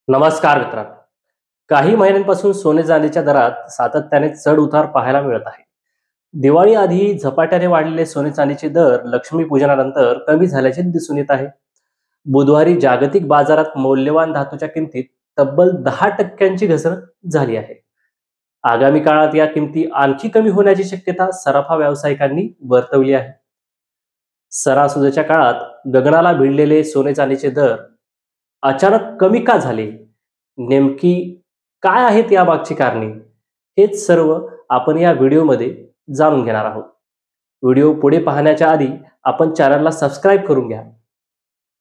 नमस्कार मित्रांनो. काही महिन्यांपासून सोने चांदीच्या दरात सातत्याने चढ उतार पाहायला मिळत आहे. दिवाळी आधी झपाट्याने वाढलेले सोने चांदीचे दर लक्ष्मीपूजनानंतर कमी झाल्याचे दिसून येत आहे. बुधवारी जागतिक बाजारात मौल्यवान धातूच्या किमतीत तब्बल 10% घसरण झाली आहे. आगामी काळात या किमती आणखी कमी होण्याची शक्यता सराफा व्यावसायिकांनी वर्तवली आहे. सणासुदीच्या काळात गगनाला भिडलेले सोने चांदीचे दर अचानक कमी का झाले? नेमकी काय आहेत यामागची कारणे? हेच सर्व आपण या व्हिडिओमध्ये जाणून घेणार आहोत. व्हिडिओ पुढे पाहण्याच्या आधी आपण चॅनलला सबस्क्राईब करून घ्या,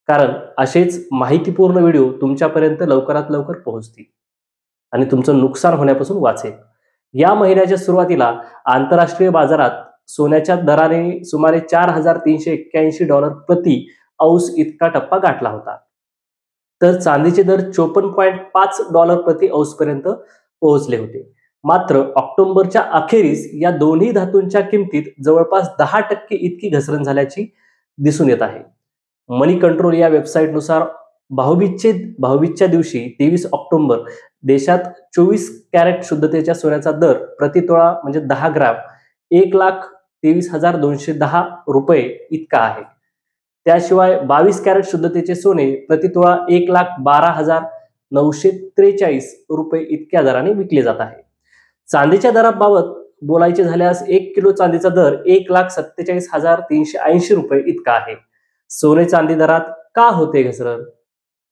कारण असेच माहितीपूर्ण व्हिडिओ तुमच्यापर्यंत लवकरात लवकर पोहोचतील आणि तुमचं नुकसान होण्यापासून वाचेल. या महिन्याच्या सुरुवातीला आंतरराष्ट्रीय बाजारात सोन्याच्या दराने सुमारे $4,381 प्रति औस इतका टप्पा गाठला होता. तर चांदीचे दर $54.5 प्रति औस पर्यंत पोहोचले होते. मात्र ऑक्टोबरच्या अखेरीस या दोन्ही धातूंच्या किमतीत जवळपास 10% इतकी घसरण झाल्याची दिसून येत आहे. मनी कंट्रोल या वेबसाईटनुसार भाऊबीजच्या दिवशी 23 ऑक्टोबर देशात 24 कॅरेट शुद्धतेच्या सोन्याचा दर प्रतितोळा म्हणजे 10 ग्रॅम ₹1,23,210 इतका आहे. त्याशिवाय 22 कॅरेट शुद्धतेचे सोने प्रतितोळा ₹1,12,943 इतक्या दराने विकले जात आहे. चांदीच्या दराबाबत बोलायचे झाल्यास 1 किलो चांदीचा दर ₹1,47,380 इतका आहे. सोने चांदी दरात का होते घसरण?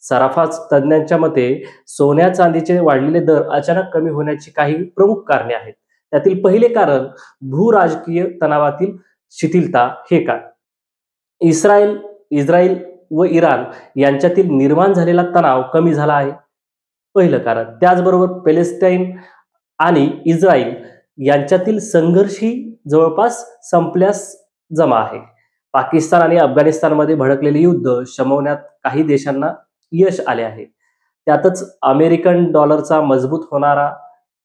सराफा तज्ज्ञांच्या मते सोन्या चांदीचे वाढलेले दर अचानक कमी होण्याची काही प्रमुख कारणे आहेत. त्यातील पहिले कारण भूराजकीय तणावातील शिथिलता हे काय. इस्रायल व इराण यांच्यातील निर्माण झालेला तणाव कमी झाला आहे, पहिलं कारण. त्याचबरोबर पॅलेस्टाईन आणि इस्रायल यांच्यातील संघर्षही जवळपास संपल्यास जमा आहे. पाकिस्तान आणि अफगाणिस्तानमध्ये भडकलेले युद्ध शमवण्यात काही देशांना यश आले आहे. त्यातच अमेरिकन डॉलरचा मजबूत होणारा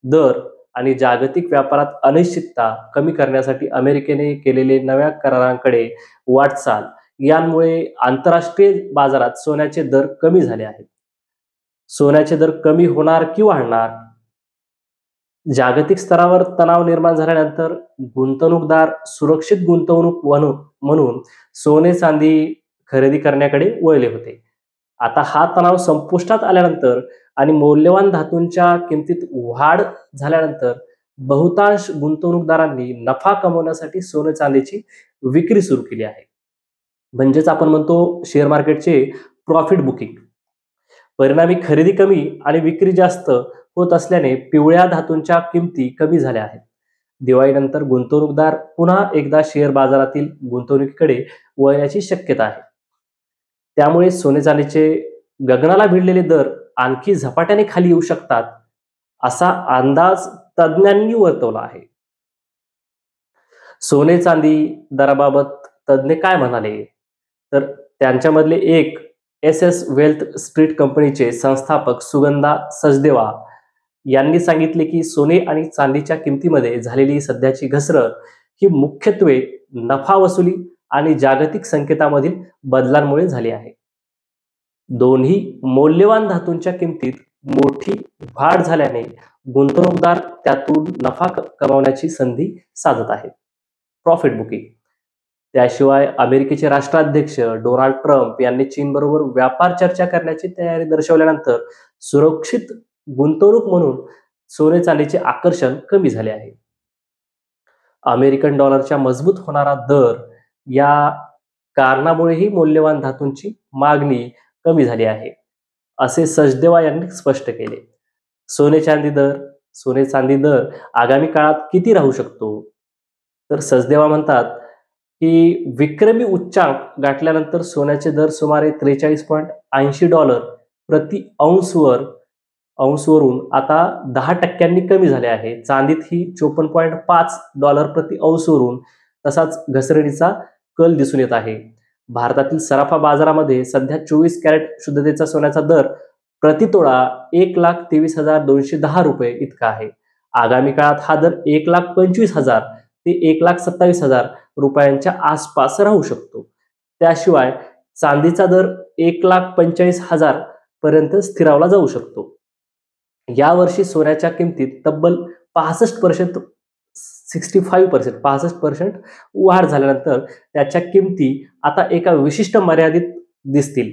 दर आणि जागतिक व्यापारात अनिश्चितता कमी करण्यासाठी अमेरिकेने केलेले नव्या करारांकडे वाटचाल यांमुळे आंतरराष्ट्रीय बाजारात सोन्याचे दर कमी झाले आहेत. सोन्याचे दर कमी होणार की वाढणार? जागतिक स्तरावर तणाव निर्माण झाल्यानंतर गुंतवणूकदार सुरक्षित गुंतवणूक म्हणून सोने चांदी खरेदी करण्याकडे वळले होते. आता हा तणाव संपुष्टात आल्यानंतर आणि मौल्यवान धातूंच्या किमतीत वाढ झाल्यानंतर बहुतांश गुंतवणूकदारांनी नफा कमवण्यासाठी सोने चांदीची विक्री सुरू केली आहे. म्हणजेच आपण म्हणतो शेअर मार्केटचे प्रॉफिट बुकिंग. परिणामी खरेदी कमी आणि विक्री जास्त होत असल्याने पिवळ्या धातूंच्या किमती कमी झाल्या आहेत. दिवाळीनंतर गुंतवणूकदार पुन्हा एकदा शेअर बाजारातील गुंतवणुकीकडे वळण्याची शक्यता आहे. त्यामुळे सोने चांदीचे गगनाला भिडलेले दर आणखी झपाट्याने खाली येऊ शकतात असा अंदाज तज्ज्ञांनी वर्तवला आहे. सोने चांदी दराबाबत तज्ज्ञ काय म्हणाले, तर त्यांच्यामधले एक SS वेल्थ स्ट्रीट कंपनीचे संस्थापक सुगंधा सचदेवा यांनी सांगितले की सोने आणि चांदीच्या किमतीमध्ये झालेली सध्याची घसरण ही मुख्यत्वे नफा वसुली आणि जागतिक संकेतामधील बदलांमुळे झाली आहे. दोन्ही मौल्यवान धातूंच्या किमतीत मोठी वाढ झाल्याने गुंतवणूकदार त्यातून नफा कमावण्याची संधी साधत आहेत. Profit booking. त्याशिवाय अमेरिकेचे राष्ट्राध्यक्ष डोनाल्ड ट्रम्प यांनी चीनबरोबर व्यापार चर्चा करण्याची तयारी दर्शवल्यानंतर सुरक्षित गुंतवणूक म्हणून सोने चांदीचे आकर्षण कमी झाले आहे. अमेरिकन डॉलरच्या मजबूत होणारा दर या कारणामुळेही मौल्यवान धातूंची मागणी कमी झाली आहे, असे सचदेवा यांनी स्पष्ट केले. सोने चांदी दर आगामी काळात किती राहू शकतो, तर सचदेवा म्हणतात की विक्रमी उच्चांक गाठल्यानंतर सोन्याचे दर सुमारे $43.80 प्रति औंसवरून आता 10% कमी झाले आहे. चांदीत ही $54.5 प्रति औंसवरून तसाच घसरणीचा कल दिसून येत आहे. भारतातील सराफा बाजारामध्ये सध्या 24 कॅरेट शुद्धतेचा सोन्याचा दर प्रतितोळा ₹1,23,210 इतका आहे. आगामी काळात हा दर ₹1,25,000 ते ₹1,27,000 आसपास राहू शकतो. त्याशिवाय चांदीचा दर 1,45,000 पर्यंत स्थिरावला जाऊ शकतो. यावर्षी सोन्याच्या किमतीत तब्बल 65% 65% वाढ झाल्यानंतर त्याच्या किमती आता एका विशिष्ट मर्यादित दिसतील,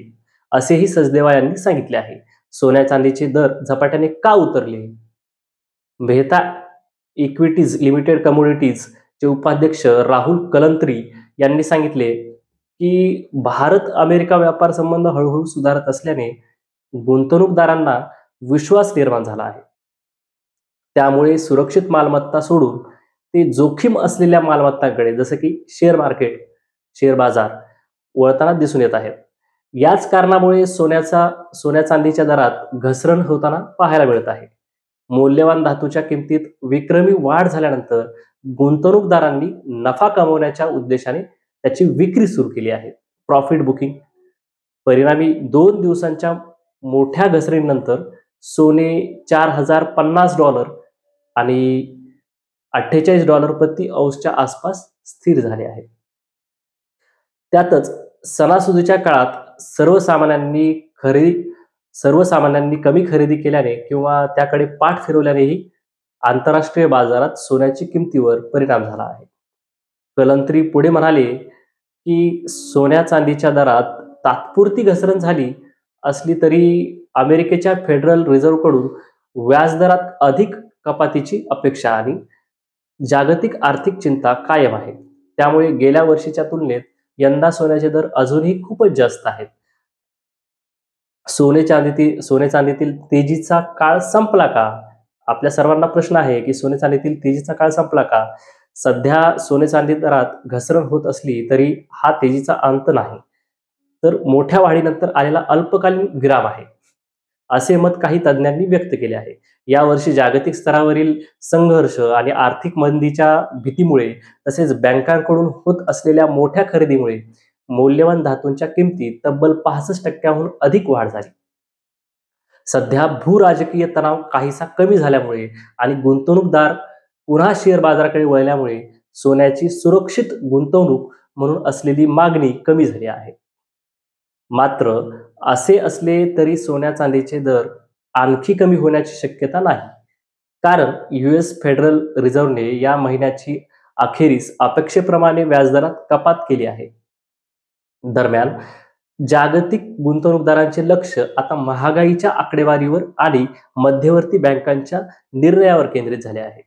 असेही सचदेवा यांनी सांगितले आहे. सोन्या चांदीचे दर झपाट्याने का उतरले? मेहता इक्विटीज लिमिटेड कमोडिटीजचे उपाध्यक्ष राहुल कलंत्री यांनी सांगितले की भारत अमेरिका व्यापार संबंध हळूहळू सुधारत असल्याने गुंतवणूकदारांना विश्वास निर्माण झाला आहे. त्यामुळे सुरक्षित मालमत्ता सोडून ते जोखीम असलेल्या मालमत्तांकडे जसं की शेअर मार्केट, शेअर बाजार वळताना दिसून येत आहेत. याच कारणामुळे सोन्या चांदीच्या दरात घसरण होताना पाहायला मिळत आहे. मौल्यवान धातूच्या किमतीत विक्रमी वाढ झाल्यानंतर गुंतवणूकदारांनी नफा कमवण्याच्या उद्देशाने त्याची विक्री सुरू केली आहे. Profit booking. परिणामी 2 दिवसांच्या मोठ्या घसरणीनंतर सोने $4,050 आणि $48 प्रति औंसच्या आसपास स्थिर झाले आहे. त्यातच सणासुदीच्या काळात सर्वसामान्यांनी कमी खरेदी केल्याने किंवा त्याकडे पाठ फिरवल्यानेही आंतरराष्ट्रीय बाजारात सोन्याची किमतीवर परिणाम झाला आहे. कलंत्री पुढे म्हणाले की सोन्या चांदीच्या दरात तात्पुरती घसरण झाली असली तरी अमेरिकेच्या फेडरल रिझर्व्हकडून व्याजदरात अधिक कपातीची अपेक्षा आणि जागतिक आर्थिक चिंता कायम आहे. त्यामुळे गेल्या वर्षीच्या तुलनेत यंदा सोन्याचे दर अजूनही खूपच जास्त आहेत. सोने चांदीतील तेजीचा काळ संपला का? आपल्या सर्वांना प्रश्न आहे की सोने चांदीतील तेजीचा काळ संपला का? सध्या सोने चांदी दरात घसरण होत असली तरी हा तेजीचा अंत नाही, तर मोठ्या वाढीनंतर आलेला अल्पकालीन विराम आहे, असे मत काही तज्ज्ञांनी व्यक्त केले आहे. यावर्षी जागतिक स्तरावरील संघर्ष आणि आर्थिक मंदीच्या भीतीमुळे तसेच बँकांकडून होत असलेल्या मोठ्या खरेदीमुळे मौल्यवान धातूंच्या किमतीत तब्बल 65% अधिक वाढ झाली. सध्या भूराजकीय तणाव काहीसा कमी झाल्यामुळे आणि गुंतवणूकदार पुन्हा शेअर बाजाराकडे वळल्यामुळे सोन्याची सुरक्षित गुंतवणूक म्हणून असलेली मागणी कमी झाली आहे. मात्र असे असले तरी सोन्या चांदीचे दर आणखी कमी होण्याची शक्यता नाही, कारण US फेडरल रिझर्व्हने या महिन्याची अखेरीस अपेक्षेप्रमाणे व्याजदरात कपात केली आहे. दरम्यान जागतिक गुंतवणूकदारांचे लक्ष आता महागाईच्या आकडेवारीवर आणि मध्यवर्ती बँकांच्या निर्णयावर केंद्रित झाले आहे.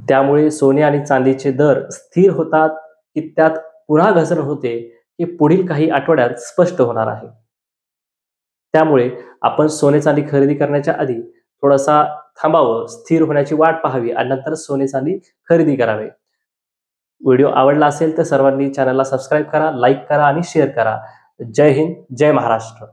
त्यामुळे सोने आणि चांदीचे दर स्थिर होतात की त्यात पुन्हा घसरण होते हे पुढील काही आठवड्यात स्पष्ट होणार आहे. त्यामुळे आपण सोने चांदी खरेदी करण्याच्या आधी थोडासा थांबावं, स्थिर होण्याची वाट पाहावी आणि नंतर सोने चांदी खरेदी करावे. व्हिडिओ आवडला असेल तर सर्वांनी चॅनलला सबस्क्राईब करा, लाईक करा आणि शेअर करा. जय हिंद, जय महाराष्ट्र.